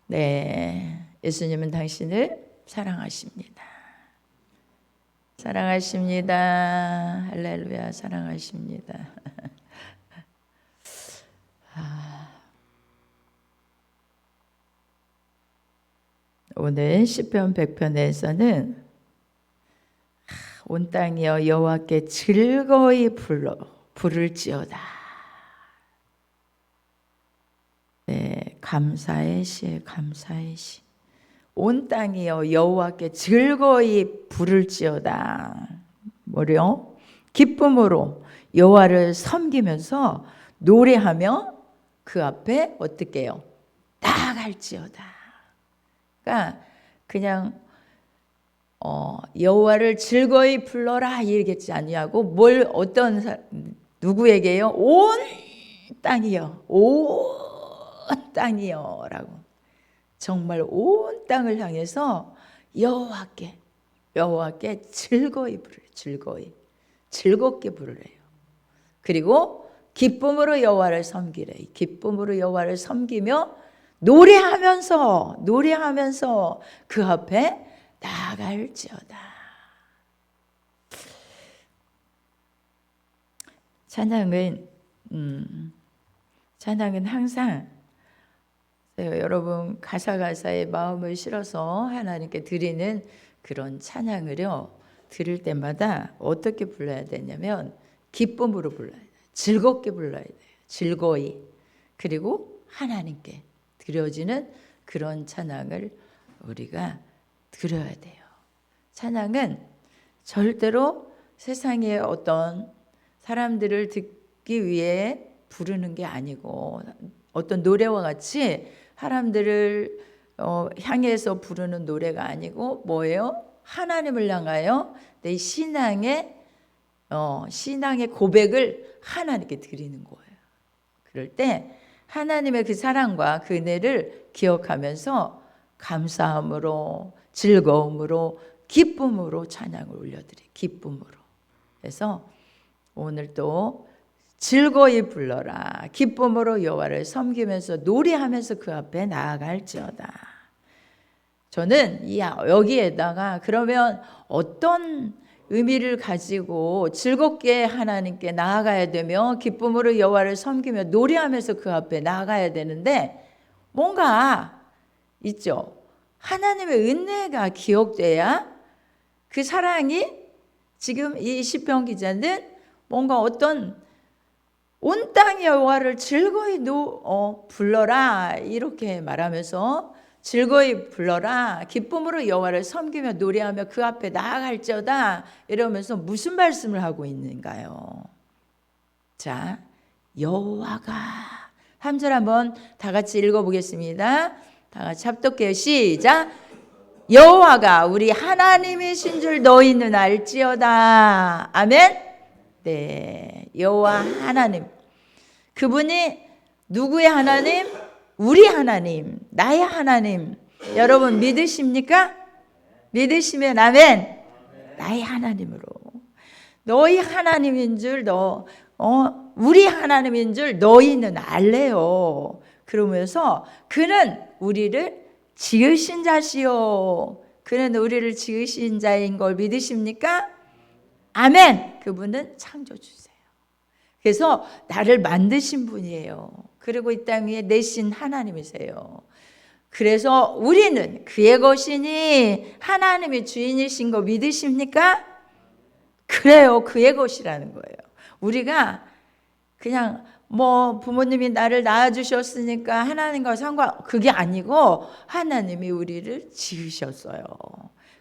네, 예수님은 당신을 사랑하십니다. 사랑하십니다. 할렐루야, 사랑하십니다. 오늘 시편 100편에서는 온 땅이여 여호와께 즐거이 부를지어다. 네, 감사의 시, 감사의 시. 온 땅이여 여호와께 즐거이 부를지어다. 뭐래요? 기쁨으로 여호와를 섬기면서 노래하며 그 앞에 어떻게 해요? 나아갈지어다. 그러니까 그냥 여호와를 즐거이 불러라 이러겠지 아니하고 뭘 누구에게요? 온 땅이요, 온 땅이요라고. 정말 온 땅을 향해서 여호와께 즐거이 부르래요. 즐겁게 부르래요. 그리고 기쁨으로 여호와를 섬기래. 기쁨으로 여호와를 섬기며 노래하면서 그 앞에 나아갈지어다. 찬양은 항상 여러분 가사에 마음을 실어서 하나님께 드리는 그런 찬양을요, 들을 때마다 어떻게 불러야 되냐면 기쁨으로 불러야 돼요. 즐겁게 불러야 돼요. 즐거이. 그리고 하나님께 드려지는 그런 찬양을 우리가 드려야 돼요. 찬양은 절대로 세상의 어떤 사람들을 듣기 위해 부르는 게 아니고 어떤 노래와 같이 사람들을 향해서 부르는 노래가 아니고 뭐예요? 하나님을 향하여 내 신앙의 고백을 하나님께 드리는 거예요. 그럴 때 하나님의 그 사랑과 그 은혜를 기억하면서 감사함으로, 즐거움으로, 기쁨으로 찬양을 올려드려요. 기쁨으로. 그래서 오늘 또 즐거이 불러라. 기쁨으로 여호와를 섬기면서 노래하면서 그 앞에 나아갈지어다. 저는 여기에다가 그러면 어떤 의미를 가지고 즐겁게 하나님께 나아가야 되며 기쁨으로 여호와를 섬기며 노래하면서 그 앞에 나아가야 되는데 뭔가 있죠. 하나님의 은혜가 기억돼야 그 사랑이 지금 이 시편 기자는 뭔가 어떤 온 땅의 여호와를 즐거이 불러라 이렇게 말하면서 즐거이 불러라 기쁨으로 여호와를 섬기며 노래하며 그 앞에 나아갈지어다 이러면서 무슨 말씀을 하고 있는가요? 자, 여호와가 3절 한번 다 같이 읽어보겠습니다. 다 같이 합독해요. 시작. 여호와가 우리 하나님이신 줄 너희는 알지어다. 아멘. 네, 여호와 하나님. 그분이 누구의 하나님? 우리 하나님, 나의 하나님. 여러분 믿으십니까? 믿으시면 아멘. 나의 하나님으로. 너희 하나님인 줄 우리 하나님인 줄 너희는 알래요. 그러면서 그는 우리를 지으신 자시요. 그는 우리를 지으신 자인 걸 믿으십니까? 아멘. 그분은 창조주세요. 그래서 나를 만드신 분이에요. 그리고 이 땅 위에 내신 하나님이세요. 그래서 우리는 그의 것이니 하나님의 주인이신 거 믿으십니까? 그래요. 그의 것이라는 거예요. 우리가 그냥 부모님이 나를 낳아주셨으니까 하나님과 그게 아니고 하나님이 우리를 지으셨어요.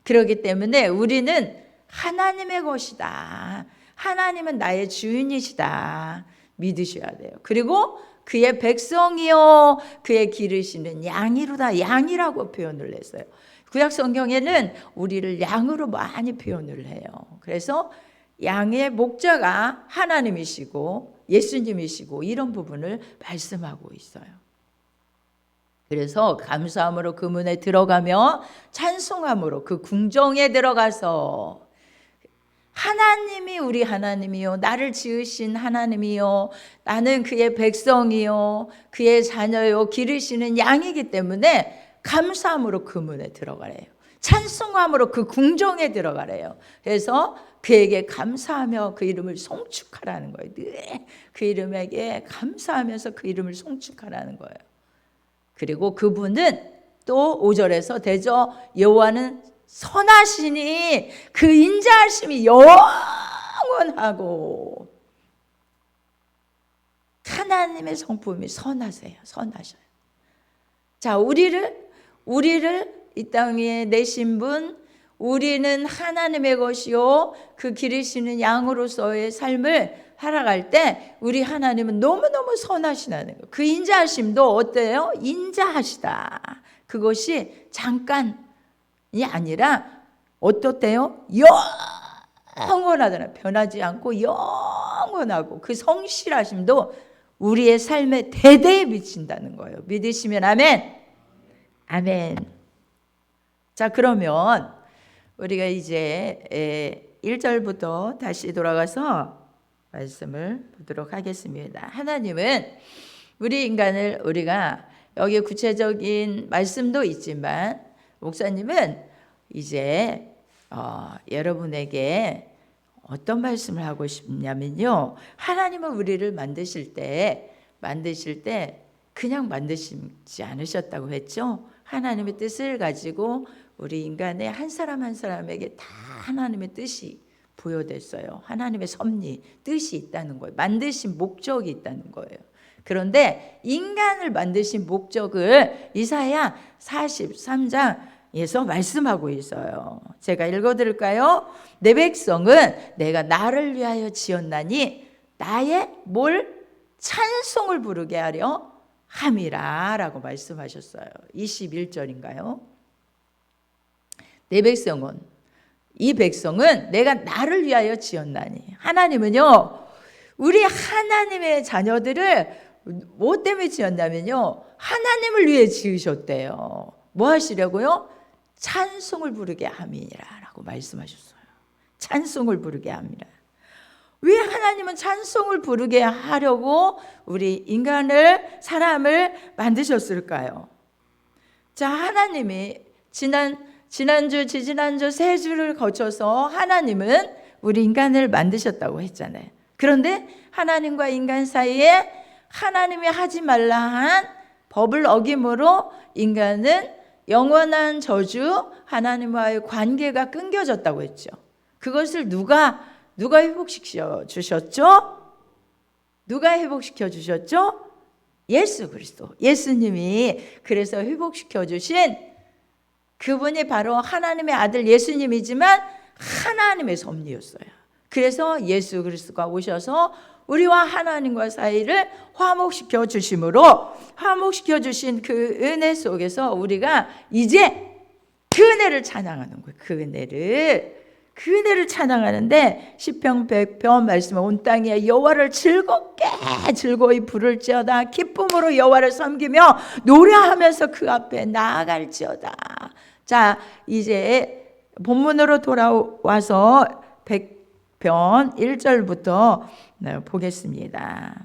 그렇기 때문에 우리는 하나님의 것이다. 하나님은 나의 주인이시다. 믿으셔야 돼요. 그리고 그의 백성이요 그의 기르시는 양이로다. 양이라고 표현을 했어요. 구약 성경에는 우리를 양으로 많이 표현을 해요. 그래서 양의 목자가 하나님이시고 예수님이시고 이런 부분을 말씀하고 있어요. 그래서 감사함으로 그 문에 들어가며 찬송함으로 그 궁정에 들어가서 하나님이 우리 하나님이요 나를 지으신 하나님이요 나는 그의 백성이요 그의 자녀요 기르시는 양이기 때문에 감사함으로 그 문에 들어가래요. 찬송함으로 그 궁정에 들어가래요. 그래서 그에게 감사하며 그 이름을 송축하라는 거예요. 늘 그 이름에게 감사하면서 그 이름을 송축하라는 거예요. 그리고 그분은 또 5절에서 대저 여호와는 선하시니 그 인자하심이 영원하고. 하나님의 성품이 선하세요. 선하셔요. 자, 우리를 이 땅에 내신 분, 우리는 하나님의 것이요 그 기르시는 양으로서의 삶을 살아갈 때 우리 하나님은 너무너무 선하시다는 거예요. 그 인자하심도 어때요? 인자하시다. 그것이 잠깐이 아니라 어떻대요? 영원하잖아요. 변하지 않고 영원하고 그 성실하심도 우리의 삶에 대대에 비친다는 거예요. 믿으시면 아멘. 아멘. 자, 그러면 우리가 이제 1절부터 다시 돌아가서 말씀을 보도록 하겠습니다. 하나님은 우리 인간을 우리가 여기 구체적인 말씀도 있지만 목사님은 이제 여러분에게 어떤 말씀을 하고 싶냐면요. 하나님은 우리를 만드실 때 그냥 만드시지 않으셨다고 했죠. 하나님의 뜻을 가지고 우리 인간의 한 사람 한 사람에게 다 하나님의 뜻이 부여됐어요. 하나님의 섭리, 뜻이 있다는 거예요. 만드신 목적이 있다는 거예요. 그런데 인간을 만드신 목적을 이사야 43장에서 말씀하고 있어요. 제가 읽어드릴까요? 내 백성은 내가 나를 위하여 지었나니 나의 찬송을 부르게 하려 함이라 라고 말씀하셨어요. 21절인가요? 내 백성은, 이 백성은 내가 나를 위하여 지었나니. 하나님은요, 우리 하나님의 자녀들을 뭐 때문에 지었냐면요, 하나님을 위해 지으셨대요. 뭐 하시려고요? 찬송을 부르게 함이니라 라고 말씀하셨어요. 찬송을 부르게 함이라. 왜 하나님은 찬송을 부르게 하려고 우리 사람을 만드셨을까요? 자, 하나님이 지난주, 지지난주 세 주를 거쳐서 하나님은 우리 인간을 만드셨다고 했잖아요. 그런데 하나님과 인간 사이에 하나님이 하지 말라 한 법을 어김으로 인간은 영원한 저주, 하나님과의 관계가 끊겨졌다고 했죠. 그것을 누가 회복시켜 주셨죠? 누가 회복시켜 주셨죠? 예수 그리스도. 예수님이 그래서 회복시켜 주신 그분이 바로 하나님의 아들 예수님이지만 하나님의 섭리였어요. 그래서 예수 그리스도가 오셔서 우리와 하나님과 사이를 화목시켜 주심으로, 화목시켜 주신 그 은혜 속에서 우리가 이제 그 은혜를 찬양하는 거예요. 그 은혜를 찬양하는데 시편 100편 말씀에 온 땅에 여호와를 즐거이 부를지어다. 기쁨으로 여호와를 섬기며 노래하면서 그 앞에 나아갈지어다. 자, 이제 본문으로 돌아와서 100편 1절부터 보겠습니다.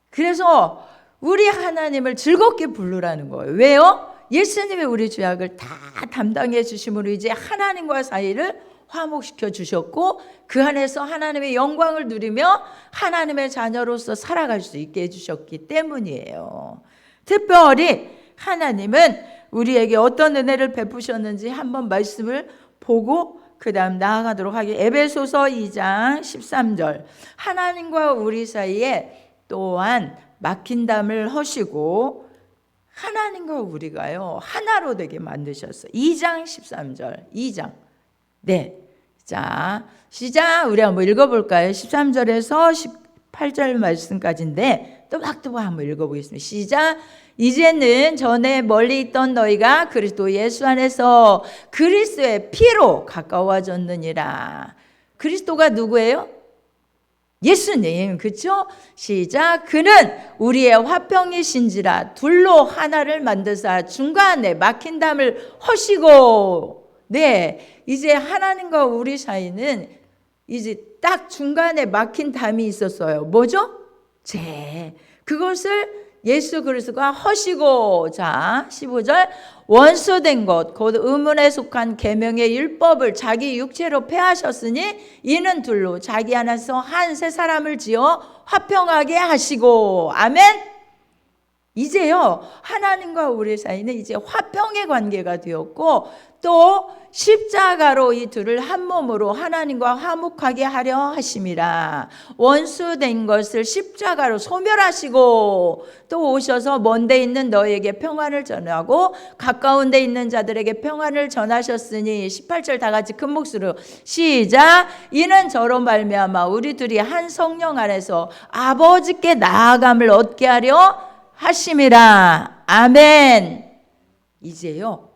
그래서 우리 하나님을 즐겁게 부르라는 거예요. 왜요? 예수님이 우리 죄악을 다 담당해 주심으로 이제 하나님과 사이를 화목시켜 주셨고 그 안에서 하나님의 영광을 누리며 하나님의 자녀로서 살아갈 수 있게 해주셨기 때문이에요. 특별히 하나님은 우리에게 어떤 은혜를 베푸셨는지 한번 말씀을 보고 그 다음 나아가도록 하겠습니다. 에베소서 2장 13절. 하나님과 우리 사이에 또한 막힌 담을 허시고 하나님과 우리가요 하나로 되게 만드셨어요. 2장 13절. 2장. 네. 자, 시작. 우리 한번 읽어볼까요? 13절에서 18절 말씀까지인데 또박또박 한번 읽어보겠습니다. 시작. 이제는 전에 멀리 있던 너희가 그리스도 예수 안에서 그리스도의 피로 가까워졌느니라. 그리스도가 누구예요? 예수님, 그렇죠? 시작. 그는 우리의 화평이신지라 둘로 하나를 만드사 중간에 막힌 담을 허시고. 네, 이제 하나님과 우리 사이는 이제 딱 중간에 막힌 담이 있었어요. 뭐죠? 죄. 그것을 예수 그리스도가 허시고, 자 15절, 원수된 것 곧 의문에 속한 계명의 율법을 자기 육체로 폐하셨으니 이는 둘로 자기 안에서 한 새 사람을 지어 화평하게 하시고. 아멘. 이제요, 하나님과 우리 사이는 이제 화평의 관계가 되었고, 또 십자가로 이 둘을 한 몸으로 하나님과 화목하게 하려 하심이라. 원수된 것을 십자가로 소멸하시고 또 오셔서 먼 데 있는 너에게 평안을 전하고 가까운 데 있는 자들에게 평안을 전하셨으니. 18절 다 같이 큰 목소리로 시작. 이는 저로 말미암아 우리 둘이 한 성령 안에서 아버지께 나아감을 얻게 하려 하심이라. 아멘. 이제요,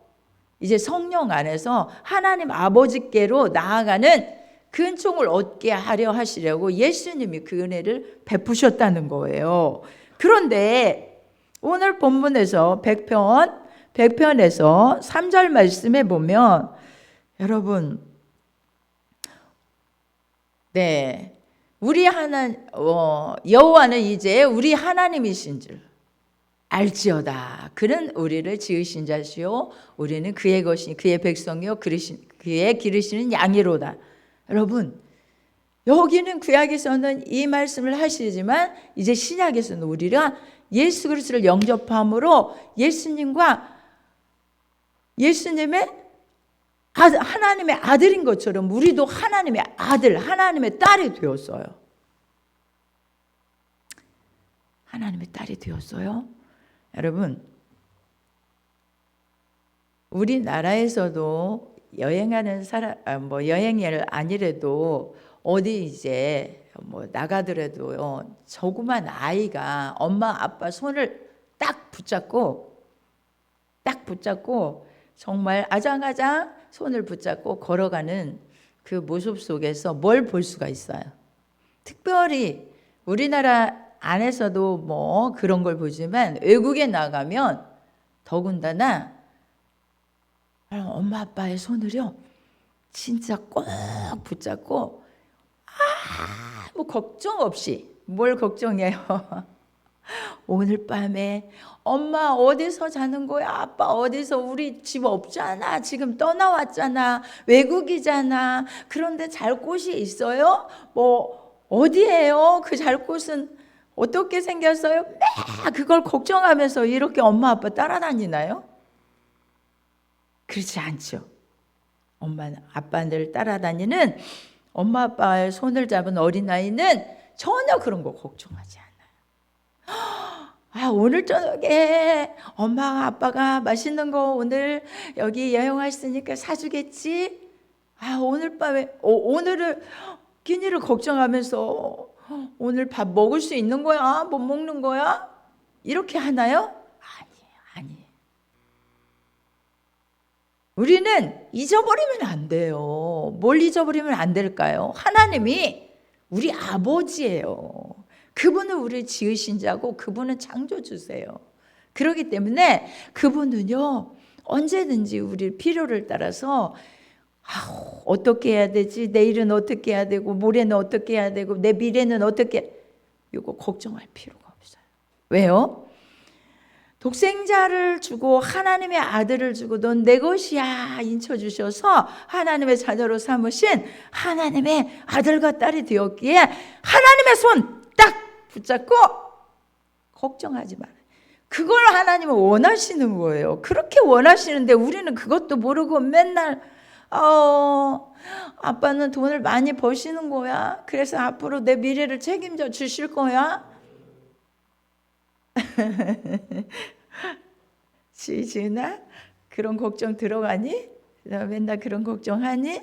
이제 성령 안에서 하나님 아버지께로 나아가는 그 은총을 얻게 하려 하시려고 예수님이 그 은혜를 베푸셨다는 거예요. 그런데 오늘 본문에서 100편에서 3절 말씀에 보면, 여러분, 네, 우리 여호와는 이제 우리 하나님이신 줄 알지어다. 그는 우리를 지으신 자시요 우리는 그의 것이니 그의 백성이요 그의 기르시는 양이로다. 여러분, 여기는 구약에서는 이 말씀을 하시지만 이제 신약에서는 우리가 예수 그리스도를 영접함으로 예수님의 하나님의 아들인 것처럼 우리도 하나님의 아들, 하나님의 딸이 되었어요. 하나님의 딸이 되었어요. 여러분, 우리나라에서도 여행하는 사람, 여행을 아니래도 어디 이제 나가더라도요, 조그만 아이가 엄마 아빠 손을 딱 붙잡고 정말 아장아장 손을 붙잡고 걸어가는 그 모습 속에서 뭘 볼 수가 있어요. 특별히 우리나라 안에서도 그런 걸 보지만 외국에 나가면 더군다나 엄마 아빠의 손을요 진짜 꼭 붙잡고 아무 걱정 없이, 뭘 걱정해요? 오늘 밤에 엄마 어디서 자는 거야? 아빠 어디서? 우리 집 없잖아. 지금 떠나왔잖아. 외국이잖아. 그런데 잘 곳이 있어요? 어디예요? 그 잘 곳은 어떻게 생겼어요? 매일 그걸 걱정하면서 이렇게 엄마 아빠 따라다니나요? 그렇지 않죠. 엄마 아빠를 따라다니는 엄마 아빠의 손을 잡은 어린아이는 전혀 그런 거 걱정하지 않아요. 오늘 저녁에 엄마 아빠가 맛있는 거 오늘 여기 여행 왔으니까 사주겠지? 오늘 밤에 오늘을 끼니를 걱정하면서 오늘 밥 먹을 수 있는 거야? 못 먹는 거야? 이렇게 하나요? 아니에요. 우리는 잊어버리면 안 돼요. 뭘 잊어버리면 안 될까요? 하나님이 우리 아버지예요. 그분은 우리를 지으신 자고 그분은 창조주세요. 그렇기 때문에 그분은요 언제든지 우리 필요를 따라서 어떻게 해야 되지? 내일은 어떻게 해야 되고 모레는 어떻게 해야 되고 내 미래는 어떻게, 이거 걱정할 필요가 없어요. 왜요? 독생자를 주고 하나님의 아들을 주고 넌 내 것이야 인쳐주셔서 하나님의 자녀로 삼으신 하나님의 아들과 딸이 되었기에 하나님의 손 딱 붙잡고 걱정하지 말아요. 그걸 하나님은 원하시는 거예요. 그렇게 원하시는데 우리는 그것도 모르고 맨날 아빠는 돈을 많이 버시는 거야. 그래서 앞으로 내 미래를 책임져 주실 거야. 지은아, 그런 걱정 들어가니? 맨날 그런 걱정하니?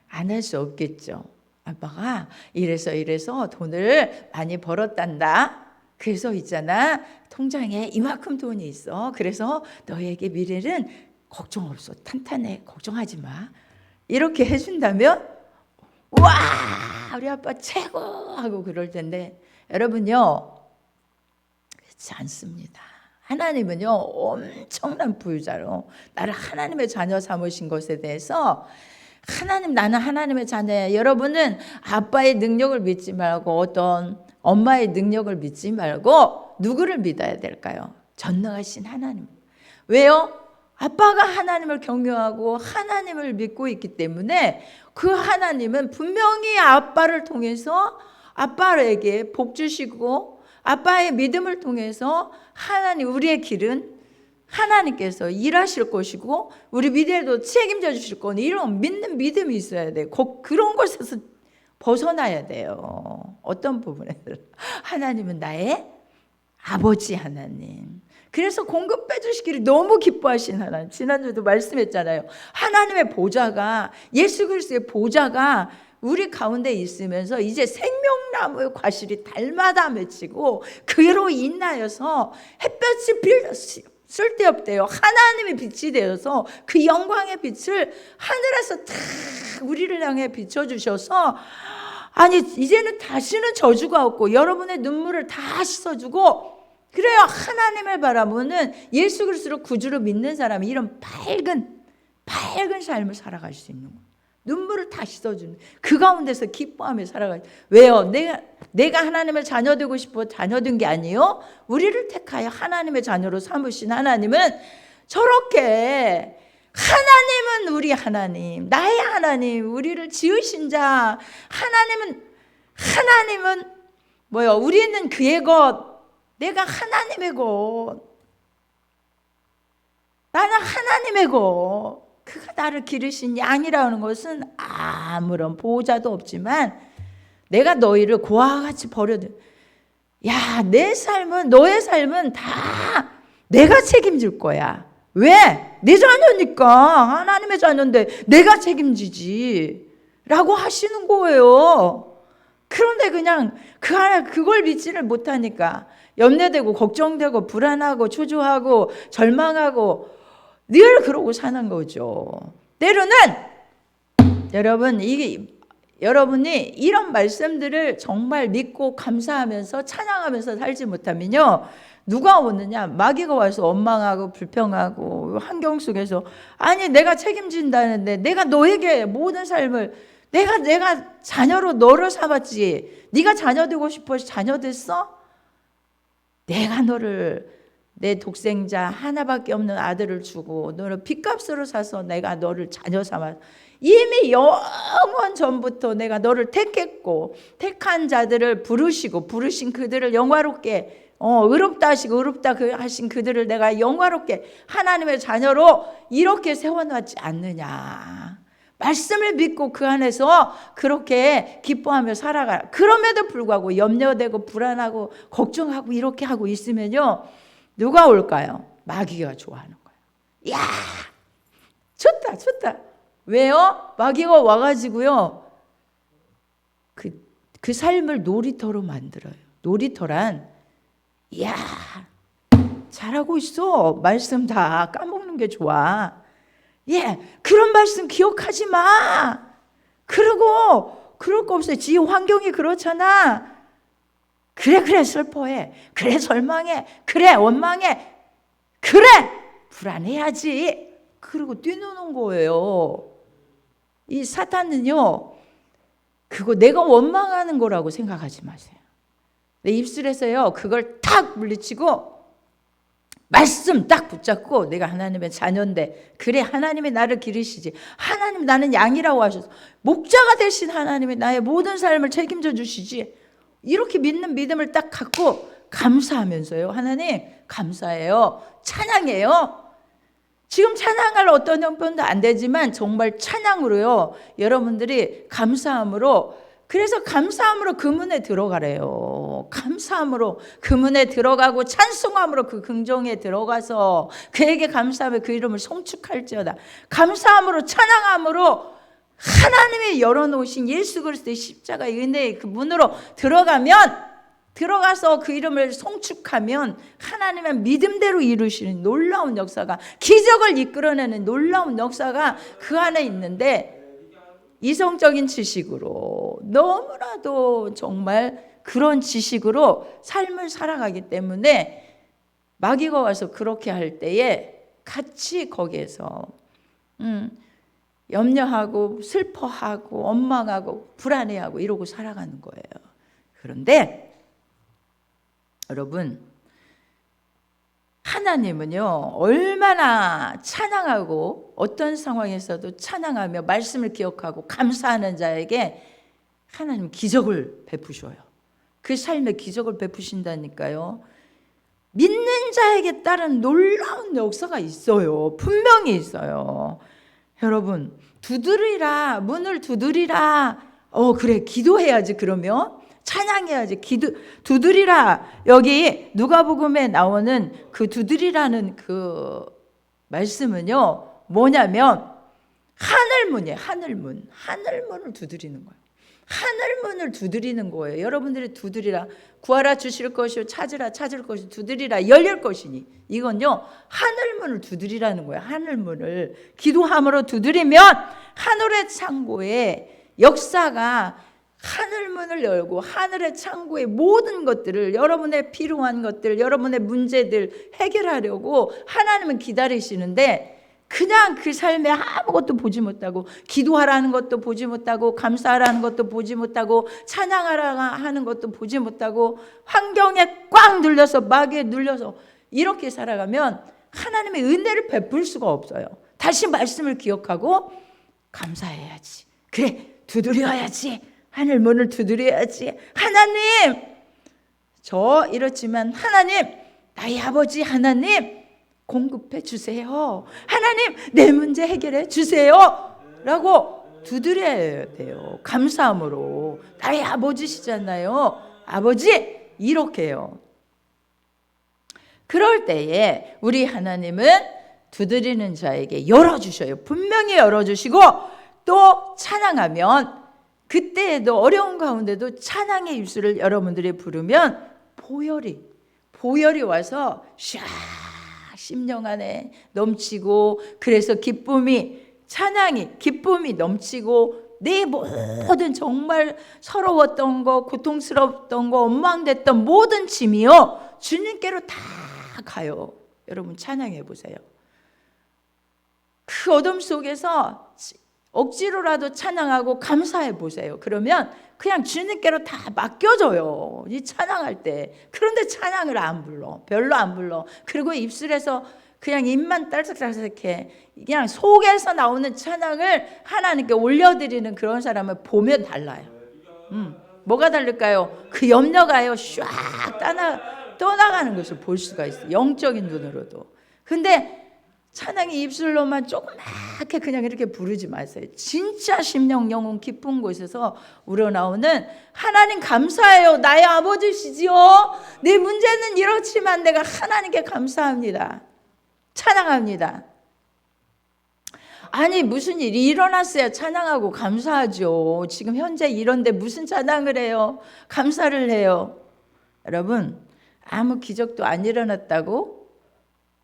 안 할 수 없겠죠. 아빠가 이래서 돈을 많이 벌었단다. 그래서 있잖아, 통장에 이만큼 돈이 있어. 그래서 너에게 미래는 걱정 없어. 탄탄해. 걱정하지 마. 이렇게 해준다면 와, 우리 아빠 최고 하고 그럴 텐데, 여러분요 그렇지 않습니다. 하나님은요 엄청난 부유자로 나를 하나님의 자녀 삼으신 것에 대해서 나는 하나님의 자녀야. 여러분은 아빠의 능력을 믿지 말고 어떤 엄마의 능력을 믿지 말고 누구를 믿어야 될까요? 전능하신 하나님. 왜요? 아빠가 하나님을 경외하고 하나님을 믿고 있기 때문에 그 하나님은 분명히 아빠를 통해서 아빠에게 복 주시고 아빠의 믿음을 통해서 하나님, 우리의 길은 하나님께서 일하실 것이고 우리 미래도 책임져 주실 거니 이런 믿는 믿음이 있어야 돼요. 그런 것에서 벗어나야 돼요. 어떤 부분에서 하나님은 나의 아버지 하나님. 그래서 공급해 주시기를 너무 기뻐하신 하나님. 지난주에도 말씀했잖아요. 하나님의 보좌가, 예수 그리스도의 보좌가 우리 가운데 있으면서 이제 생명나무의 과실이 달마다 맺히고 그로 인하여서 햇볕이 쓸데없대요. 하나님의 빛이 되어서 그 영광의 빛을 하늘에서 다 우리를 향해 비춰주셔서 아니 이제는 다시는 저주가 없고 여러분의 눈물을 다 씻어주고 그래요. 하나님을 바라보는 예수 그리스도를 구주로 믿는 사람이 이런 밝은 삶을 살아갈 수 있는 거예요. 눈물을 다 씻어주는 그 가운데서 기뻐하며 살아가요. 왜요? 내가 하나님의 자녀 되고 싶어 자녀된 게 아니에요. 우리를 택하여 하나님의 자녀로 삼으신 하나님은 저렇게 하나님은 우리 하나님, 나의 하나님, 우리를 지으신 자 하나님은 뭐요? 우리는 그의 것, 내가 하나님의 것, 나는 하나님의 것. 그가 나를 기르신 양이라는 것은 아무런 보호자도 없지만 내가 너희를 고아와 같이 버려둔 야, 너의 삶은 다 내가 책임질 거야. 왜? 내 자녀니까. 하나님의 자녀인데 내가 책임지지 라고 하시는 거예요. 그런데 그냥 그걸 믿지를 못하니까 염려되고 걱정되고 불안하고 초조하고 절망하고 늘 그러고 사는 거죠. 때로는 여러분이 이런 말씀들을 정말 믿고 감사하면서 찬양하면서 살지 못하면요, 누가 오느냐? 마귀가 와서 원망하고 불평하고 환경 속에서 아니 내가 책임진다는데 내가 너에게 모든 삶을 내가 자녀로 너를 삼았지. 네가 자녀 되고 싶어서 자녀 됐어? 내가 너를 내 독생자 하나밖에 없는 아들을 주고 너를 핏값으로 사서 내가 너를 자녀 삼아 이미 영원 전부터 내가 너를 택했고 택한 자들을 부르신 그들을 영화롭게 의롭다 하시고 의롭다 하신 그들을 내가 영화롭게 하나님의 자녀로 이렇게 세워놨지 않느냐. 말씀을 믿고 그 안에서 그렇게 기뻐하며 살아가. 그럼에도 불구하고 염려되고 불안하고 걱정하고 이렇게 하고 있으면요, 누가 올까요? 마귀가 좋아하는 거예요. 야, 좋다. 왜요? 마귀가 와가지고요, 그 삶을 놀이터로 만들어요. 놀이터란, 야, 잘하고 있어. 말씀 다 까먹는 게 좋아. 예, 그런 말씀 기억하지 마. 그러고 그럴 거 없어요. 지 환경이 그렇잖아. 그래 슬퍼해. 그래 절망해. 그래 원망해. 그래 불안해야지. 그리고 뛰노는 거예요. 이 사탄은요, 그거 내가 원망하는 거라고 생각하지 마세요. 내 입술에서요 그걸 탁 물리치고 말씀 딱 붙잡고 내가 하나님의 자녀인데 그래 하나님이 나를 기르시지. 하나님 나는 양이라고 하셔서 목자가 되신 하나님이 나의 모든 삶을 책임져 주시지. 이렇게 믿는 믿음을 딱 갖고 감사하면서요. 하나님 감사해요. 찬양해요. 지금 찬양할 어떤 형편도 안 되지만 정말 찬양으로요. 여러분들이 감사함으로 그래서 감사함으로 그 문에 들어가래요. 감사함으로 그 문에 들어가고 찬송함으로 그 긍정에 들어가서 그에게 감사하며 그 이름을 송축할지어다. 감사함으로 찬양함으로 하나님이 열어놓으신 예수 그리스도의 십자가의 은혜의 그 문으로 들어가서 그 이름을 송축하면 하나님의 믿음대로 이루시는 놀라운 역사가, 기적을 이끌어내는 놀라운 역사가 그 안에 있는데, 이성적인 지식으로 너무나도 정말 그런 지식으로 삶을 살아가기 때문에 마귀가 와서 그렇게 할 때에 같이 거기에서 염려하고 슬퍼하고 원망하고 불안해하고 이러고 살아가는 거예요. 그런데 여러분, 하나님은요 얼마나 찬양하고 어떤 상황에서도 찬양하며 말씀을 기억하고 감사하는 자에게 하나님 기적을 베푸셔요. 그 삶에 기적을 베푸신다니까요. 믿는 자에게 따른 놀라운 역사가 있어요. 분명히 있어요. 여러분, 두드리라, 문을 두드리라. 그래, 기도해야지. 그러면 찬양해야지. 두드리라. 여기 누가복음에 나오는 그 두드리라는 그 말씀은요 뭐냐면 하늘문이에요. 하늘문을 두드리는 거예요. 하늘문을 두드리는 거예요. 여러분들이 두드리라, 구하라 주실 것이요, 찾으라 찾을 것이요, 두드리라 열릴 것이니. 이건요 하늘문을 두드리라는 거예요. 하늘문을 기도함으로 두드리면 하늘의 창고에 역사가, 하늘문을 열고 하늘의 창고의 모든 것들을, 여러분의 필요한 것들, 여러분의 문제들 해결하려고 하나님은 기다리시는데, 그냥 그 삶에 아무것도 보지 못하고, 기도하라는 것도 보지 못하고, 감사하라는 것도 보지 못하고, 찬양하라 하는 것도 보지 못하고, 환경에 꽉 눌려서, 마귀에 눌려서 이렇게 살아가면 하나님의 은혜를 베풀 수가 없어요. 다시 말씀을 기억하고 감사해야지. 그래, 두드려야지. 하늘 문을 두드려야지. 하나님, 저 이렇지만 하나님, 나의 아버지 하나님 공급해 주세요. 하나님, 내 문제 해결해 주세요. 라고 두드려야 돼요. 감사함으로. 나의 아버지시잖아요. 아버지, 이렇게요. 그럴 때에 우리 하나님은 두드리는 자에게 열어주셔요. 분명히 열어주시고, 또 찬양하면, 그때에도 어려운 가운데도 찬양의 입술을 여러분들이 부르면 보혈이 와서 샤 심령 안에 넘치고, 그래서 찬양이 기쁨이 넘치고, 내 모든 정말 서러웠던 거, 고통스럽던 거, 원망됐던 모든 짐이요 주님께로 다 가요. 여러분 찬양해 보세요. 그 어둠 속에서 억지로라도 찬양하고 감사해 보세요. 그러면 그냥 주님께로 다 맡겨져요, 이 찬양할 때. 그런데 찬양을 안 불러, 별로 안 불러. 그리고 입술에서 그냥 입만 딸싹딸싹해. 그냥 속에서 나오는 찬양을 하나님께 올려드리는 그런 사람을 보면 달라요. 뭐가 다를까요? 그 염려가요 쫙 떠나가는 것을 볼 수가 있어요, 영적인 눈으로도. 근데 찬양이 입술로만 조그맣게 그냥 이렇게 부르지 마세요. 진짜 심령 영혼 깊은 곳에서 우러나오는 하나님 감사해요, 나의 아버지시지요. 내 문제는 이렇지만 내가 하나님께 감사합니다, 찬양합니다. 아니 무슨 일이 일어났어야 찬양하고 감사하죠. 지금 현재 이런데 무슨 찬양을 해요, 감사를 해요. 여러분, 아무 기적도 안 일어났다고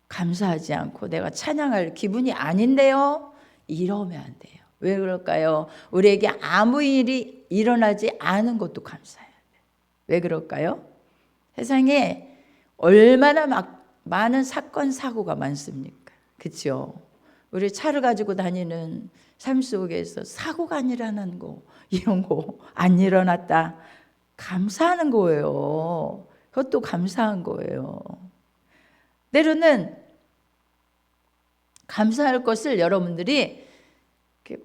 감사하지 않고 내가 찬양할 기분이 아닌데요, 이러면 안 돼요. 왜 그럴까요? 우리에게 아무 일이 일어나지 않은 것도 감사해야 돼요. 왜 그럴까요? 세상에 얼마나 많은 사건 사고가 많습니까? 그렇죠? 우리 차를 가지고 다니는 삶 속에서 사고가 안 일어나는 거, 이런 거 안 일어났다, 감사하는 거예요. 그것도 감사한 거예요. 때로는 감사할 것을 여러분들이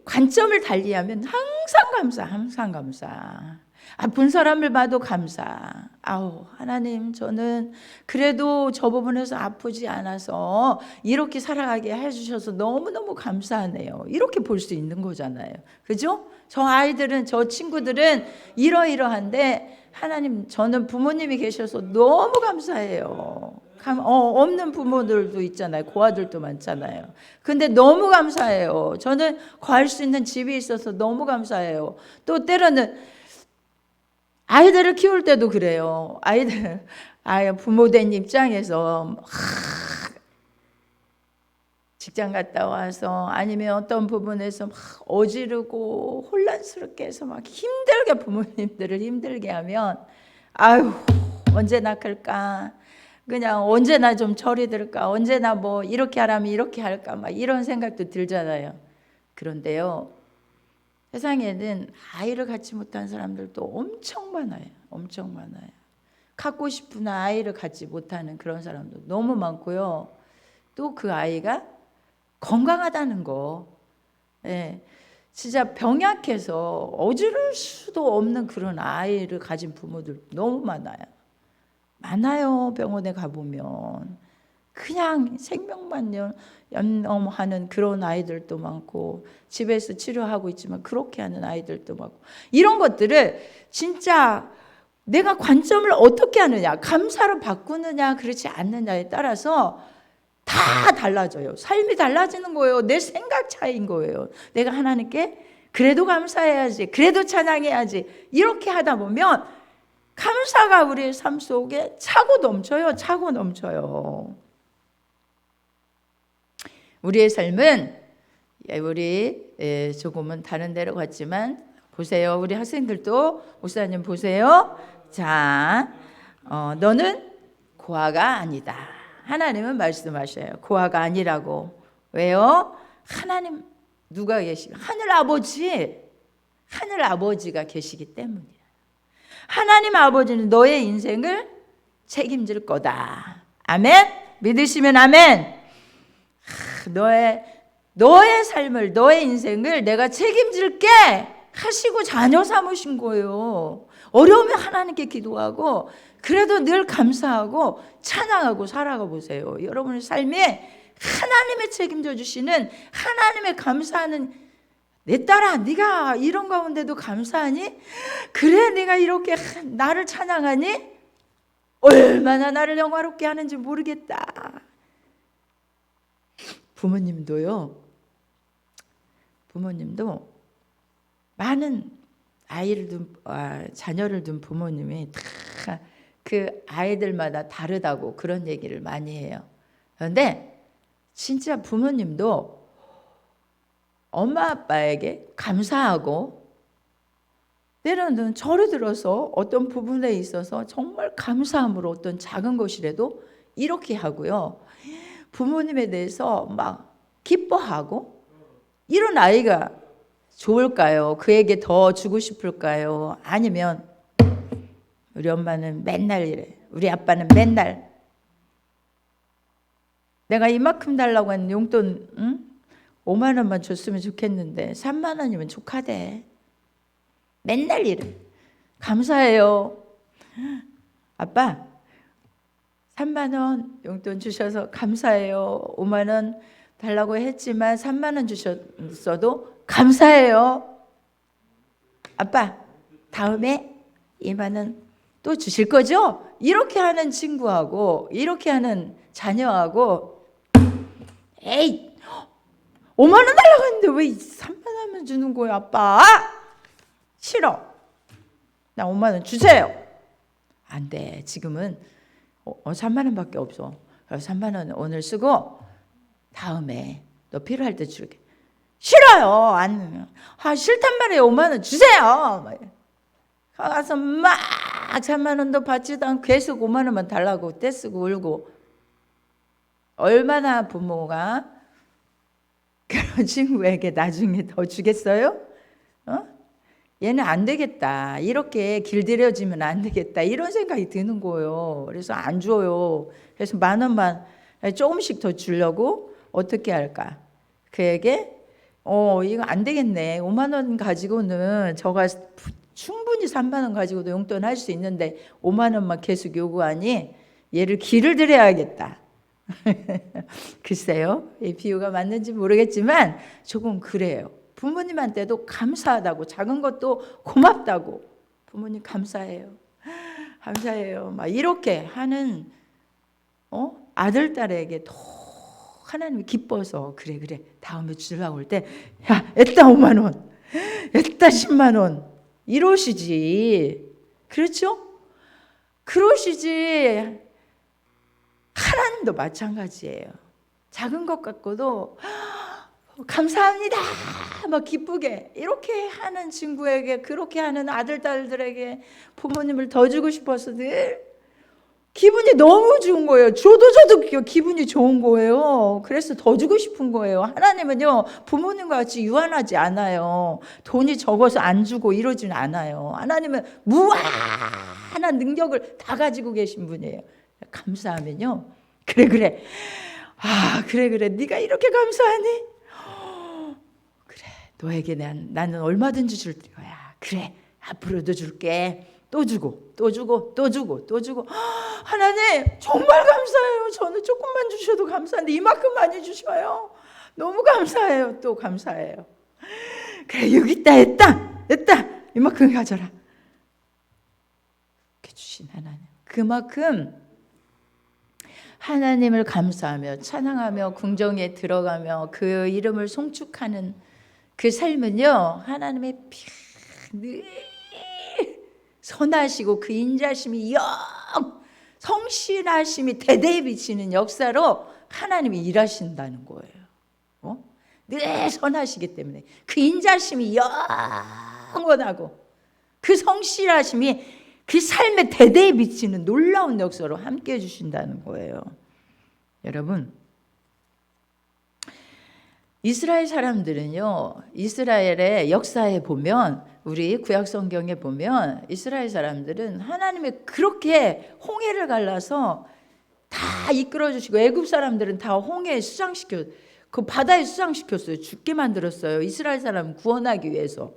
관점을 달리하면 항상 감사. 아픈 사람을 봐도 감사. 하나님, 저는 그래도 저 부분에서 아프지 않아서 이렇게 살아가게 해주셔서 너무너무 감사하네요. 이렇게 볼 수 있는 거잖아요. 그죠? 저 친구들은 이러이러한데 하나님, 저는 부모님이 계셔서 너무 감사해요. 없는 부모들도 있잖아요. 고아들도 많잖아요. 근데 너무 감사해요. 저는 구할 수 있는 집이 있어서 너무 감사해요. 또 때로는 아이들을 키울 때도 그래요. 부모 된 입장에서 직장 갔다 와서 아니면 어떤 부분에서 막 어지르고 혼란스럽게 해서 막 힘들게 부모님들을 힘들게 하면 언제나 클까, 그냥 언제나 좀 절이 들까, 언제나 뭐 이렇게 하라면 이렇게 할까, 막 이런 생각도 들잖아요. 그런데요, 세상에는 아이를 갖지 못한 사람들도 엄청 많아요. 갖고 싶은 아이를 갖지 못하는 그런 사람도 너무 많고요. 또 그 아이가 건강하다는 거, 예, 진짜 병약해서 어지를 수도 없는 그런 아이를 가진 부모들 너무 많아요. 병원에 가보면 그냥 생명만 연엄하는 그런 아이들도 많고, 집에서 치료하고 있지만 그렇게 하는 아이들도 많고, 이런 것들을 진짜 내가 관점을 어떻게 하느냐, 감사로 바꾸느냐 그렇지 않느냐에 따라서 다 달라져요. 삶이 달라지는 거예요. 내 생각 차이인 거예요. 내가 하나님께 그래도 감사해야지, 그래도 찬양해야지, 이렇게 하다 보면 감사가 우리의 삶 속에 차고 넘쳐요. 우리의 삶은, 우리 조금은 다른 데로 갔지만 보세요. 우리 학생들도 목사님 보세요. 자, 너는 고아가 아니다. 하나님은 말씀하셔요. 고아가 아니라고. 왜요? 하나님 누가 계시고, 하늘 아버지가 계시기 때문이야. 하나님 아버지는 너의 인생을 책임질 거다. 아멘? 믿으시면 아멘. 너의 삶을, 너의 인생을 내가 책임질게 하시고 자녀 삼으신 거예요. 어려우면 하나님께 기도하고, 그래도 늘 감사하고 찬양하고 살아가 보세요. 여러분의 삶에 하나님의 책임져 주시는, 하나님의 감사하는, 내 딸아 네가 이런 가운데도 감사하니? 그래 네가 이렇게 나를 찬양하니? 얼마나 나를 영화롭게 하는지 모르겠다. 부모님도 많은 자녀를 둔 부모님이 다 그 아이들마다 다르다고 그런 얘기를 많이 해요. 그런데 진짜 부모님도 엄마 아빠에게 감사하고, 때로는 저를 들어서 어떤 부분에 있어서 정말 감사함으로 어떤 작은 것이라도 이렇게 하고요, 부모님에 대해서 막 기뻐하고, 이런 아이가 좋을까요? 그에게 더 주고 싶을까요? 아니면 우리 엄마는 맨날 이래, 우리 아빠는 맨날 내가 이만큼 달라고 하는 용돈 5만 원만 줬으면 좋겠는데 3만 원이면 족하대. 맨날 이래. 감사해요. 아빠 3만 원 용돈 주셔서 감사해요. 5만 원 달라고 했지만 3만 원 주셨어도 감사해요. 아빠 다음에 2만 원 또 주실 거죠? 이렇게 하는 친구하고, 이렇게 하는 자녀하고, 에이 5만 원 달라고 했는데 왜 3만 원만 주는 거예요? 아빠 싫어, 나 5만 원 주세요. 안 돼. 지금은 3만 원밖에 없어. 그래서 3만 원 오늘 쓰고 다음에 너 필요할 때 줄게. 싫어요. 싫단 말이에요. 5만 원 주세요. 가서 막 3만 원도 받지도 않고 계속 5만 원만 달라고 떼쓰고 울고. 얼마나 부모가 그런 친구에게 나중에 더 주겠어요? 얘는 안 되겠다, 이렇게 길들여지면 안 되겠다, 이런 생각이 드는 거예요. 그래서 안 줘요. 그래서 1만 원만 조금씩 더 주려고 어떻게 할까? 그에게 이거 안 되겠네, 5만 원 가지고는 저가 충분히 3만 원 가지고도 용돈 할 수 있는데 5만 원만 계속 요구하니 얘를 길을 들여야겠다. 글쎄요, 이 비유가 맞는지 모르겠지만 조금 그래요. 부모님한테도 감사하다고, 작은 것도 고맙다고, 부모님 감사해요, 감사해요, 막 이렇게 하는 아들 딸에게 더 하나님이 기뻐서, 그래 다음에 주려고 할 때 야 애따 5만 원, 애따 10만 원 이러시지. 그렇죠? 그러시지. 하나님도 마찬가지예요. 작은 것 갖고도 감사합니다 막 기쁘게 이렇게 하는 친구에게, 그렇게 하는 아들 딸들에게 부모님을 더 주고 싶어서 늘 기분이 너무 좋은 거예요. 저도 기분이 좋은 거예요. 그래서 더 주고 싶은 거예요. 하나님은요, 부모님과 같이 유한하지 않아요. 돈이 적어서 안 주고 이러진 않아요. 하나님은 무한한 능력을 다 가지고 계신 분이에요. 감사하면요, 그래. 그래. 네가 이렇게 감사하니? 그래, 너에게 나는 얼마든지 줄 거야. 그래, 앞으로도 줄게. 또 주고 하나님 정말 감사해요. 저는 조금만 주셔도 감사한데 이만큼 많이 주셔요. 너무 감사해요. 또 감사해요. 그래, 여기 있다 했다 이만큼 가져라. 이렇게 주신 하나님, 그만큼 하나님을 감사하며 찬양하며 궁정에 들어가며 그 이름을 송축하는 그 삶은요, 하나님의 늘 선하시고 그 인자심이 성실하심이 대대에 비치는 역사로 하나님이 일하신다는 거예요. 늘 선하시기 때문에 그 인자심이 영원하고 그 성실하심이 그 삶의 대대에 비치는 놀라운 역사로 함께 해주신다는 거예요. 여러분, 이스라엘 사람들은요, 이스라엘의 역사에 보면, 우리 구약 성경에 보면 이스라엘 사람들은 하나님의 그렇게 홍해를 갈라서 다 이끌어 주시고, 애굽 사람들은 다 홍해에 수장시켜, 그 바다에 수장시켰어요. 죽게 만들었어요. 이스라엘 사람 구원하기 위해서.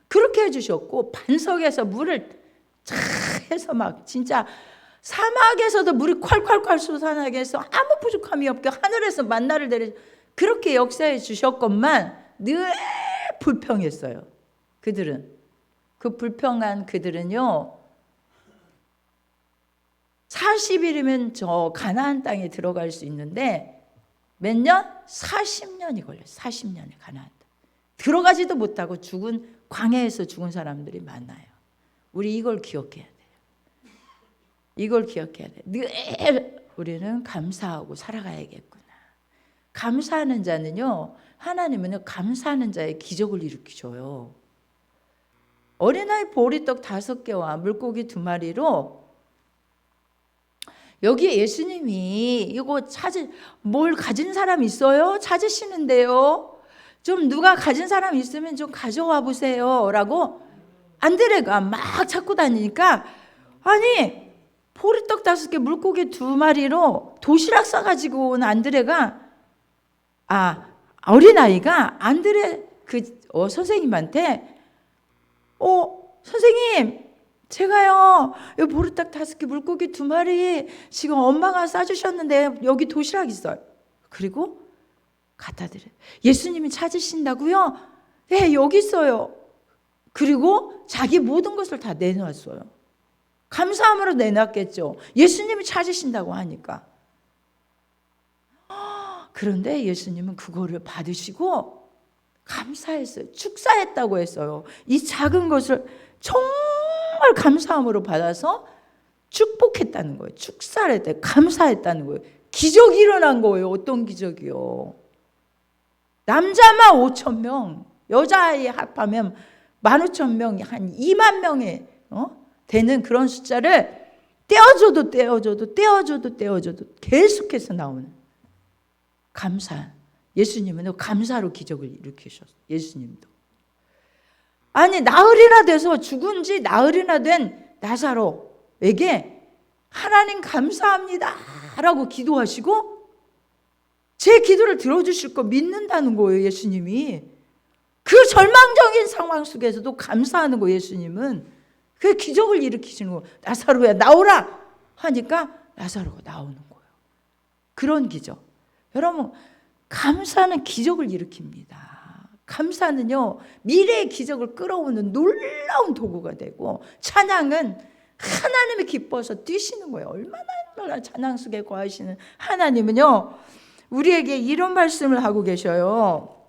그렇게 해주셨고, 반석에서 물을 쫙 해서 막 진짜 사막에서도 물이 콸콸콸 솟아나게 해서 아무 부족함이 없게 하늘에서 만나를 내려, 그렇게 역사해 주셨건만 늘 불평했어요. 그들은, 그 불평한 그들은요, 40일이면 저 가나안 땅에 들어갈 수 있는데 몇 년? 40년이 걸려요. 40년에 가나안 땅 들어가지도 못하고 죽은, 광야에서 죽은 사람들이 많아요. 우리 이걸 기억해야 돼요. 이걸 기억해야 돼요. 늘 우리는 감사하고 살아가야겠구나. 감사하는 자는요, 하나님은요, 감사하는 자의 기적을 일으키셔요. 어린아이 보리떡 5개와 물고기 2마리로 여기에 예수님이 이거 뭘 가진 사람 있어요? 찾으시는데요. 좀 누가 가진 사람 있으면 좀 가져와 보세요. 라고 안드레가 막 찾고 다니니까, 아니, 보리떡 5개, 물고기 2마리로 도시락 싸가지고 온 안드레가, 어린아이가 안드레 선생님한테, 선생님, 제가요, 여기 보리떡 5개, 물고기 2마리 지금 엄마가 싸주셨는데 여기 도시락 있어요. 그리고 갖다 드려요. 예수님이 찾으신다고요? 네, 여기 있어요. 그리고 자기 모든 것을 다 내놨어요. 감사함으로 내놨겠죠. 예수님이 찾으신다고 하니까. 그런데 예수님은 그거를 받으시고 감사했어요. 축사했다고 했어요. 이 작은 것을 정말 감사함으로 받아서 축복했다는 거예요. 축사를 했다. 감사했다는 거예요. 기적이 일어난 거예요. 어떤 기적이요? 남자만 5,000명, 여자아이 합하면 15,000명이 한 2만 명에 되는 그런 숫자를 떼어줘도 계속해서 나오는 감사. 예수님은 감사로 기적을 일으키셨어요. 예수님도. 아니, 나흘이나 돼서 죽은 지 나흘이나 된 나사로에게 하나님 감사합니다 라고 기도하시고 제 기도를 들어주실 거 믿는다는 거예요. 예수님이. 그 절망적인 상황 속에서도 감사하는 거예요. 예수님은. 그 기적을 일으키시는 거예요. 나사로야 나오라 하니까 나사로가 나오는 거예요. 그런 기적. 여러분, 감사는 기적을 일으킵니다. 감사는요, 미래의 기적을 끌어오는 놀라운 도구가 되고, 찬양은 하나님이 기뻐서 뛰시는 거예요. 얼마나 찬양 속에 거하시는 하나님은요, 우리에게 이런 말씀을 하고 계셔요.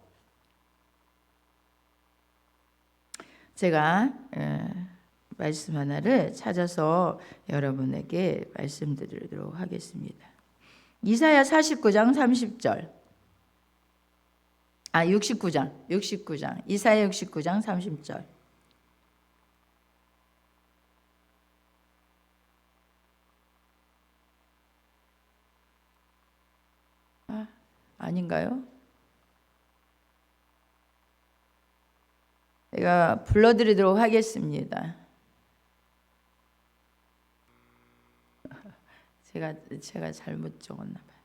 제가 말씀 하나를 찾아서 여러분에게 말씀드리도록 하겠습니다. 이사야 49장 30절. 69장. 이사야 69장 30절. 아닌가요? 제가 불러드리도록 하겠습니다. 제가 잘못 적었나 봐요.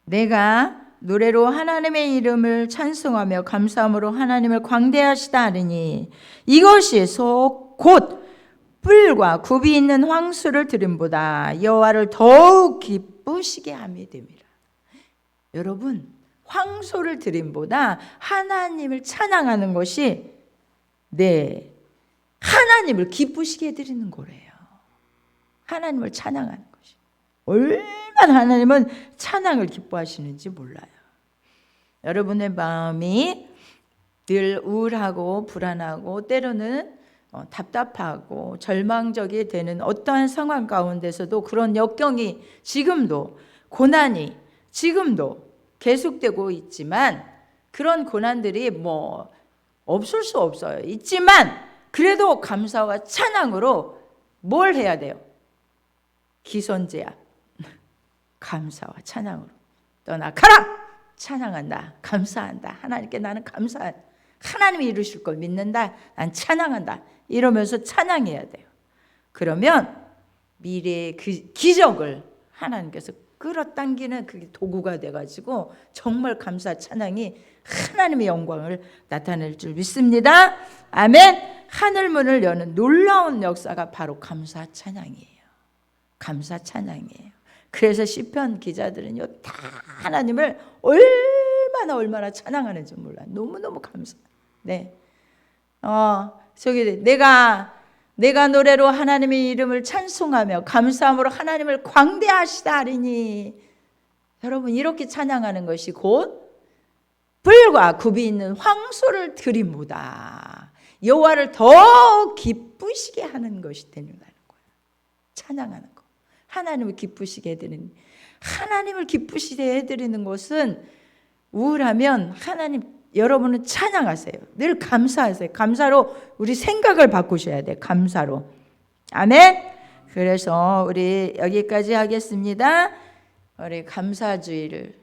내가 노래로 하나님의 이름을 찬송하며 감사함으로 하나님을 광대하시다 하리니 이것이 곧 뿔과 굽이 있는 황소를 드림보다 여호와를 더욱 기쁘시게 함이 됨이라. 여러분, 황소를 드림보다 하나님을 찬양하는 것이 하나님을 기쁘시게 해드리는 거래요. 하나님을 찬양하는 것이 얼마나 하나님은 찬양을 기뻐하시는지 몰라요. 여러분의 마음이 늘 우울하고 불안하고 때로는 답답하고 절망적이 되는 어떠한 상황 가운데서도 그런 역경이 지금도, 고난이 지금도 계속되고 있지만, 그런 고난들이 없을 수 없어요. 있지만 그래도 감사와 찬양으로 뭘 해야 돼요? 기선제압, 감사와 찬양으로 떠나가라! 찬양한다, 감사한다, 하나님께 나는 감사한다, 하나님이 이루실 걸 믿는다, 난 찬양한다, 이러면서 찬양해야 돼요. 그러면 미래의 그 기적을 하나님께서 끌어당기는 그게 도구가 돼가지고 정말 감사 찬양이 하나님의 영광을 나타낼 줄 믿습니다. 아멘. 하늘문을 여는 놀라운 역사가 바로 감사 찬양이에요. 감사 찬양이에요. 그래서 시편 기자들은요, 다 하나님을 얼마나 찬양하는지 몰라요. 너무너무 감사. 네. 내가 노래로 하나님의 이름을 찬송하며 감사함으로 하나님을 광대하시다 하리니. 여러분, 이렇게 찬양하는 것이 곧 뿔과 굽이 있는 황소를 드림보다 여호와를 더 기쁘시게 하는 것이 되는 거예요. 찬양하는 거. 하나님을 기쁘시게 해드리는, 하나님을 기쁘시게 해드리는 것은, 우울하면 여러분은 찬양하세요. 늘 감사하세요. 감사로 우리 생각을 바꾸셔야 돼요. 감사로. 아멘. 그래서 우리 여기까지 하겠습니다. 우리 감사주의를,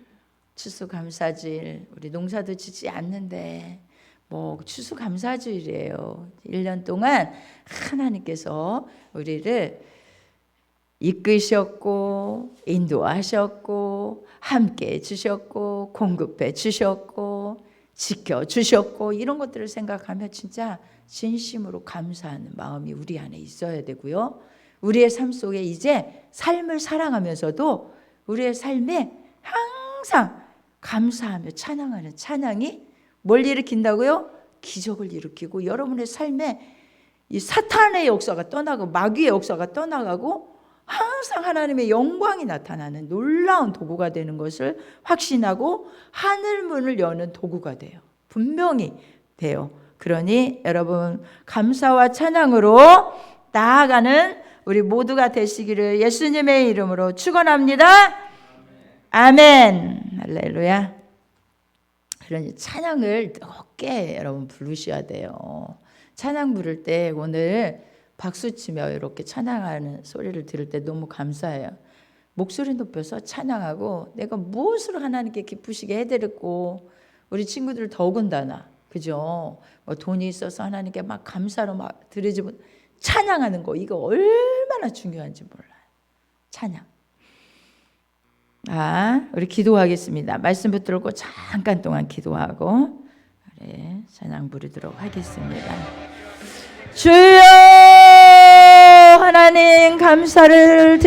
추수감사주일, 우리 농사도 짓지 않는데 추수감사주일이에요. 1년 동안 하나님께서 우리를 이끄셨고 인도하셨고 함께 해주셨고 공급해 주셨고 지켜주셨고, 이런 것들을 생각하며 진짜 진심으로 감사하는 마음이 우리 안에 있어야 되고요. 우리의 삶 속에 이제 삶을 살아가면서도 우리의 삶에 항상 감사하며 찬양하는 찬양이 뭘 일으킨다고요? 기적을 일으키고, 여러분의 삶에 이 사탄의 역사가 떠나고 마귀의 역사가 떠나가고 항상 하나님의 영광이 나타나는 놀라운 도구가 되는 것을 확신하고 하늘문을 여는 도구가 돼요. 분명히 돼요. 그러니 여러분, 감사와 찬양으로 나아가는 우리 모두가 되시기를 예수님의 이름으로 축원합니다. 아멘. 할렐루야. 그러니 찬양을 뜨겁게 여러분 부르셔야 돼요. 찬양 부를 때 오늘 박수치며 이렇게 찬양하는 소리를 들을 때 너무 감사해요. 목소리 높여서 찬양하고 내가 무엇으로 하나님께 기쁘시게 해드렸고, 우리 친구들 더군다나, 그죠? 돈이 있어서 하나님께 막 감사로 막 드리지 찬양하는 거, 이거 얼마나 중요한지 몰라요. 찬양. 우리 기도하겠습니다. 말씀 붙들고 잠깐 동안 기도하고 찬양 부르도록 하겠습니다. 주여, 하나님 감사를